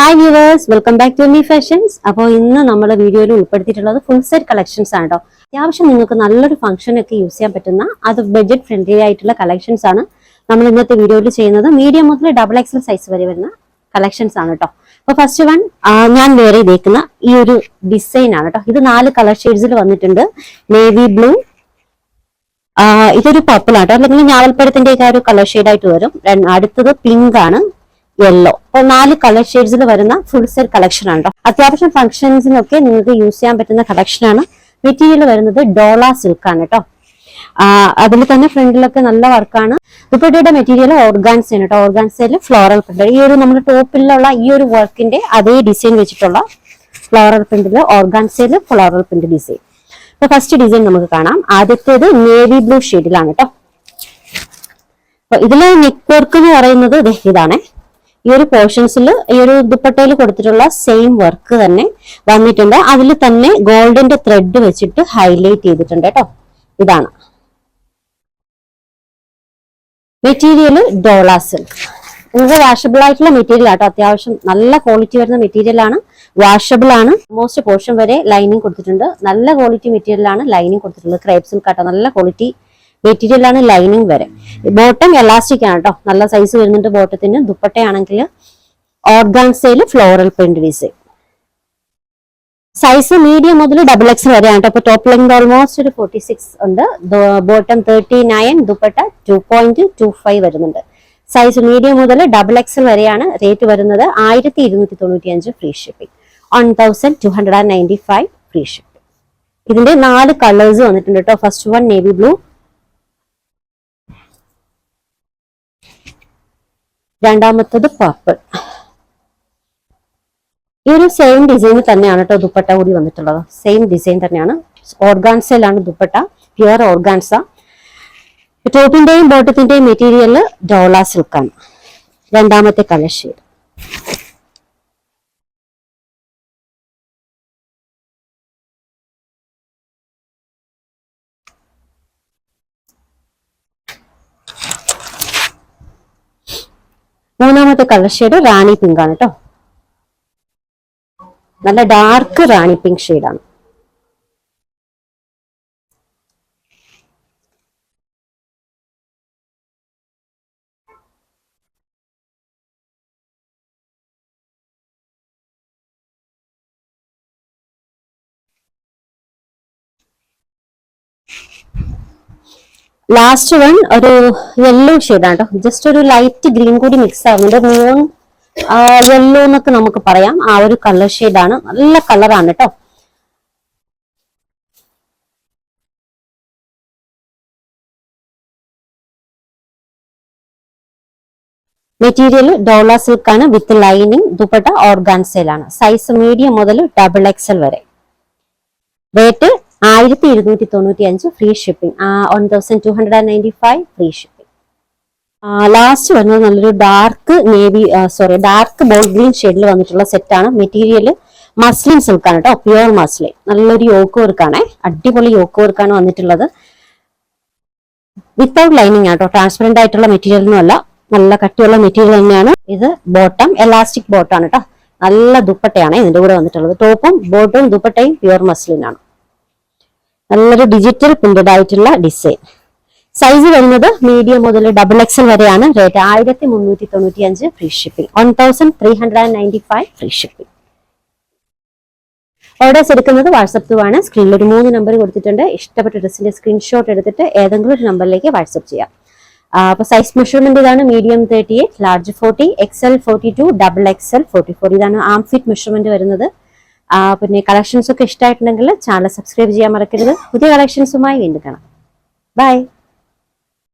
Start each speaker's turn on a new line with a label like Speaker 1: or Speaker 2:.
Speaker 1: Hi viewers, welcome back to me fashions. അപ്പോൾ ഇന്ന് നമ്മുടെ വീഡിയോയിൽ ഉൾപ്പെടുത്തിയിട്ടുള്ളത് ഫുൾ സെറ്റ് കളക്ഷൻസ് ആണ് കേട്ടോ. അത്യാവശ്യം നിങ്ങൾക്ക് നല്ലൊരു ഫംഗ്ഷൻ ഒക്കെ യൂസ് ചെയ്യാൻ പറ്റുന്ന അത് ബഡ്ജറ്റ് ഫ്രണ്ട്ലി ആയിട്ടുള്ള കളക്ഷൻസ് ആണ് നമ്മൾ ഇന്നത്തെ വീഡിയോയിൽ ചെയ്യുന്നത്. മീഡിയം മുതൽ XXL സൈസ് വരെ വരുന്ന കളക്ഷൻസ് ആണ് കേട്ടോ. അപ്പോൾ ഫസ്റ്റ് വൺ ഞാൻ വേറെ ചെയ്തേക്കുന്ന ഈ ഒരു ഡിസൈൻ ആണ് കേട്ടോ. ഇത് 4 കളർ ഷെയ്ഡ്സിൽ വന്നിട്ടുണ്ട്. നേവി ബ്ലൂ, ഇതൊരു പർപ്പിൾ ആട്ടോ, അല്ലെങ്കിൽ ഞാവൽപ്പഴത്തിന്റെ ഒരു കളർ ഷെയ്ഡായിട്ട് വരും. അടുത്തത് പിങ്ക് ആണ്, യെല്ലോ. അപ്പോൾ 4 കളർ ഷെയ്ഡ്സിൽ വരുന്ന ഫുൾ സെറ്റ് കളക്ഷൻ ആണ്. അത്യാവശ്യം ഫംഗ്ഷൻസിനൊക്കെ നിങ്ങൾക്ക് യൂസ് ചെയ്യാൻ പറ്റുന്ന കളക്ഷൻ ആണ്. മെറ്റീരിയൽ വരുന്നത് ഡോള സിൽക്ക് ആണ് കേട്ടോ. അതിൽ തന്നെ ഫ്രണ്ടിലൊക്കെ നല്ല വർക്കാണ്. ദുപ്പട്ടയുടെ മെറ്റീരിയൽ ഓർഗാൻസ ആണ് കേട്ടോ. ഓർഗാൻസയിൽ ഫ്ലോറൽ പ്രിന്റ്, ഈ ഒരു നമ്മുടെ ടോപ്പിലുള്ള ഈ ഒരു വർക്കിന്റെ അതേ ഡിസൈൻ വെച്ചിട്ടുള്ള ഫ്ലോറൽ പ്രിന്റിൽ ഓർഗാൻസയിൽ ഫ്ലോറൽ പ്രിന്റ് ഡിസൈൻ. അപ്പൊ ഫസ്റ്റ് ഡിസൈൻ നമുക്ക് കാണാം. ആദ്യത്തേത് നേവി ബ്ലൂ ഷെയ്ഡിലാണ് കേട്ടോ. അപ്പൊ ഇതിലെ നെക്ക് വർക്ക് എന്ന് പറയുന്നത് ഇതാണ്. ഈ ഒരു പോർഷൻസിൽ ഈ ഒരു ദുപ്പട്ടയിൽ കൊടുത്തിട്ടുള്ള സെയിം വർക്ക് തന്നെ വന്നിട്ടുണ്ട്. അതിൽ തന്നെ ഗോൾഡിന്റെ ത്രെഡ് വെച്ചിട്ട് ഹൈലൈറ്റ് ചെയ്തിട്ടുണ്ട് കേട്ടോ. ഇതാണ് മെറ്റീരിയൽ ഡോള സിൽക്ക്. നിങ്ങൾക്ക് വാഷബിൾ ആയിട്ടുള്ള മെറ്റീരിയൽ ആട്ടോ. അത്യാവശ്യം നല്ല ക്വാളിറ്റി വരുന്ന മെറ്റീരിയൽ ആണ്, വാഷബിൾ ആണ്. മോസ്റ്റ് പോർഷൻ വരെ ലൈനിങ് കൊടുത്തിട്ടുണ്ട്. നല്ല ക്വാളിറ്റി മെറ്റീരിയൽ ആണ് ലൈനിങ് കൊടുത്തിട്ടുള്ളത്. ക്രേപ്പ് സിൽക്ക് ആട്ടോ, നല്ല ക്വാളിറ്റി മെറ്റീരിയൽ ആണ്. ലൈനിങ് വരെ. ബോട്ടം എലാസ്റ്റിക് ആണ് കേട്ടോ, നല്ല സൈസ് വരുന്നുണ്ട് ബോട്ടത്തിന്. ദുപ്പട്ടയാണെങ്കിൽ ഓർഗാൻസയിൽ floral print design. Size medium മുതൽ XXL വരെയാണ് കേട്ടോ. അപ്പൊ ടോപ്പ് ലെങ്ത് ഓൾമോസ്റ്റ് ഒരു 46 ഉണ്ട്. ബോട്ടം 39, ദുപ്പട്ട 2.25 വരുന്നുണ്ട്. സൈസ് മീഡിയം മുതൽ XXL വരെയാണ്. റേറ്റ് വരുന്നത് 1295 ഫ്രീ ഷിപ്പിംഗ്, 1295 ഫ്രീ ഷിപ്പിംഗ്. ഇതിന്റെ 4 കളേഴ്സ് വന്നിട്ടുണ്ട് കേട്ടോ. ഫസ്റ്റ് വൺ നേവി ബ്ലൂ, രണ്ടാമത്തത് പർപ്പിൾ. ഈ ഒരു സെയിം ഡിസൈൻ തന്നെയാണ് കേട്ടോ ദുപ്പട്ട കൂടി വന്നിട്ടുള്ളത്. സെയിം ഡിസൈൻ തന്നെയാണ്. ഓർഗാൻസയിലാണ് ദുപ്പട്ട, പ്യുവർ ഓർഗാൻസ. ടോപ്പിന്റെയും ബോട്ടത്തിന്റെയും മെറ്റീരിയൽ ഡോള സിൽക്കാണ്. രണ്ടാമത്തെ കളർ ഷെയ്ഡ്. മൂന്നാമത്തെ കളർ ഷെയ്ഡ് റാണി പിങ്ക് ആണ് കേട്ടോ. നല്ല ഡാർക്ക് റാണി പിങ്ക് ഷെയ്ഡാണ്. ലാസ്റ്റ് വൺ ഒരു യെല്ലോ ഷെയ്ഡാണ് കേട്ടോ. ജസ്റ്റ് ഒരു ലൈറ്റ് ഗ്രീൻ കൂടി മിക്സ് ആവുന്നുണ്ട്. മ്യൂൺ യെല്ലോ എന്നൊക്കെ നമുക്ക് പറയാം. ആ ഒരു കളർ ഷെയ്ഡാണ്. നല്ല കളറാണ് കേട്ടോ. മെറ്റീരിയൽ ഡോള സിൽക്ക് ആണ് വിത്ത് ലൈനിങ്. ദുപ്പട്ട ഓർഗാൻസയിലാണ്. സൈസ് മീഡിയം മുതൽ XXL വരെ. Rate 1295 free shipping, 1295 free shipping. Last വരുന്നത് നല്ലൊരു ഡാർക്ക് ഡാർക്ക് ബോൾ ഗ്രീൻ ഷെയ്ഡിൽ വന്നിട്ടുള്ള സെറ്റാണ്. മെറ്റീരിയൽ മസ്ലിൻ സിൽക്ക് ആണ് കേട്ടോ, പ്യുവർ മസ്ലിൻ. നല്ലൊരു യോക്ക് വർക്കാണ്, അടിപൊളി യോക്ക് വർക്കാണ് വന്നിട്ടുള്ളത്. വിത്തൗട്ട് ലൈനിങ് ആട്ടോ, ട്രാൻസ്പെറന്റ് ആയിട്ടുള്ള മെറ്റീരിയൽ ഒന്നുമല്ല, നല്ല കട്ടിയുള്ള മെറ്റീരിയൽ തന്നെയാണ്. ഇത് ബോട്ടം എലാസ്റ്റിക് ബോട്ടാണ് കേട്ടോ. നല്ല ദുപ്പട്ടയാണ് ഇതിന്റെ കൂടെ വന്നിട്ടുള്ളത്. ടോപ്പും ബോട്ടും ദുപ്പട്ടയും പ്യുവർ മസ്ലിൻ ആണ്. നല്ലൊരു ഡിജിറ്റൽ പ്രിന്റഡ് ആയിട്ടുള്ള ഡിസൈൻ. സൈസ് വരുന്നത് മീഡിയം മുതൽ XXL വരെയാണ്. Rate 1395 free shipping, 1395 free shipping. Orders എടുക്കുന്നത് വാട്സപ്പ് ത്രൂ ആണ്. സ്ക്രീനിൽ ഒരു 3 നമ്പർ കൊടുത്തിട്ടുണ്ട്. ഇഷ്ടപ്പെട്ട ഡ്രസ്സിന്റെ സ്ക്രീൻഷോട്ട് എടുത്തിട്ട് ഏതെങ്കിലും ഒരു നമ്പറിലേക്ക് വാട്സപ്പ് ചെയ്യാം. അപ്പൊ സൈസ് മെഷർമെന്റ് ഇതാണ്. Medium 38, large 40, XL 42, XXL 44. ഇതാണ് ആം ഫിറ്റ് മെഷർമെന്റ് വരുന്നത്. പിന്നെ കളക്ഷൻസ് ഒക്കെ ഇഷ്ടമായിട്ടുണ്ടെങ്കിൽ ചാനൽ സബ്സ്ക്രൈബ് ചെയ്യാൻ മറക്കരുത്. പുതിയ കളക്ഷൻസുമായി വീണ്ടും കാണാം. ബൈ.